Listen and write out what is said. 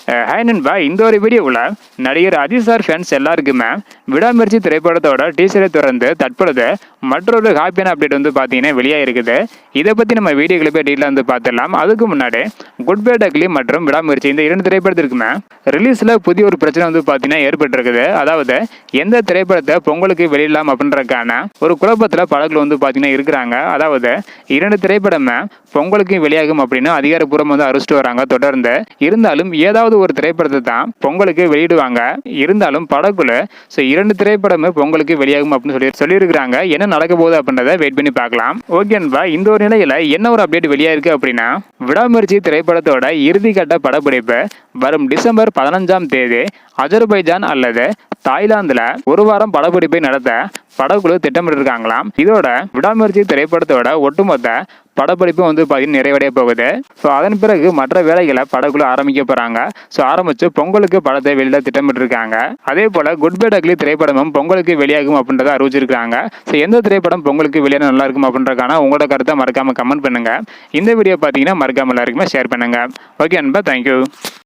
Hi நண்பா, இந்த ஒரு வீடியோவில் நடிகர் அஜித் சார் ஃபேன்ஸ் எல்லாருக்குமே விடாமுயற்சி திரைப்படத்தோட டீசரை தொடர்ந்து தற்பொழுது மற்றொரு ஹாப்பியான அப்டேட் வந்து பார்த்தீங்கன்னா வெளியாக இருக்குது. இதை பற்றி நம்ம வீடியோக்களை போய் டீட்டெயிலாக வந்து பார்த்துடலாம். அதுக்கு முன்னாடி குட் பை டக்லி மற்றும் விடாமுயற்சி இந்த இரண்டு திரைப்படத்திற்குமே ரிலீஸில் புதிய ஒரு பிரச்சனை வந்து பார்த்தீங்கன்னா ஏற்பட்டிருக்குது. அதாவது எந்த திரைப்படத்தை பொங்கலுக்கு வெளியிடலாம் அப்படின்றதுக்கான ஒரு குழப்பத்தில் படங்கள் வந்து பார்த்தீங்கன்னா இருக்கிறாங்க. அதாவது இரண்டு திரைப்படமே பொங்கலுக்கு வெளியாகும் அப்படின்னு அதிகாரப்பூர்வம் வந்து அறிவிச்சிட்டு வராங்க தொடர்ந்து. இருந்தாலும் ஏதாவது ஒரு திரைப்படத்தை தான் பொங்கலுக்கு வெளியிடுவாங்க. இருந்தாலும் படக்குழு இரண்டு திரைப்படமே பொங்கலுக்கு வெளியாகும் அப்படின்னு சொல்லியிருக்கிறாங்க. என்ன நடக்க போகுது அப்படின்றத வெயிட் பண்ணி பார்க்கலாம். ஓகேன்பா, இந்த ஒரு நிலையில என்ன ஒரு அப்டேட் வெளியாயிருக்கு அப்படின்னா, விடாமுயற்சி திரைப்படத்தோட இறுதிக்கட்ட படப்பிடிப்பு வரும் டிசம்பர் 15ஆம் தேதி அஜர்பைஜான் அல்லது தாய்லாந்துல ஒரு வாரம் படப்பிடிப்பை நடத்த படக்குழு திட்டமிட்டிருக்காங்களாம். இதோட விடாமுயற்சி திரைப்படத்தோட ஒட்டுமொத்த படப்பிடிப்பு வந்து பார்த்தீங்கன்னா நிறைவடைய போகுது. ஸோ அதன் பிறகு மற்ற வேலைகளை படக்குழு ஆரம்பிக்க போகிறாங்க. ஸோ ஆரம்பித்து பொங்கலுக்கு படத்தை வெளியிட திட்டமிட்டிருக்காங்க. அதே போல் குட் பை டக்லி திரைப்படமும் பொங்கலுக்கு வெளியாகும் அப்படின்றத அறிவிச்சிருக்காங்க. ஸோ எந்த திரைப்படம் பொங்கலுக்கு வெளியான நல்லா இருக்கும் அப்படின்றக்கான உங்களோட கருத்தை மறக்காமல் கமெண்ட் பண்ணுங்கள். இந்த வீடியோ பார்த்தீங்கன்னா மறக்காமல் எல்லாருக்குமே ஷேர் பண்ணுங்கள். ஓகே அன்பா, தேங்க்யூ.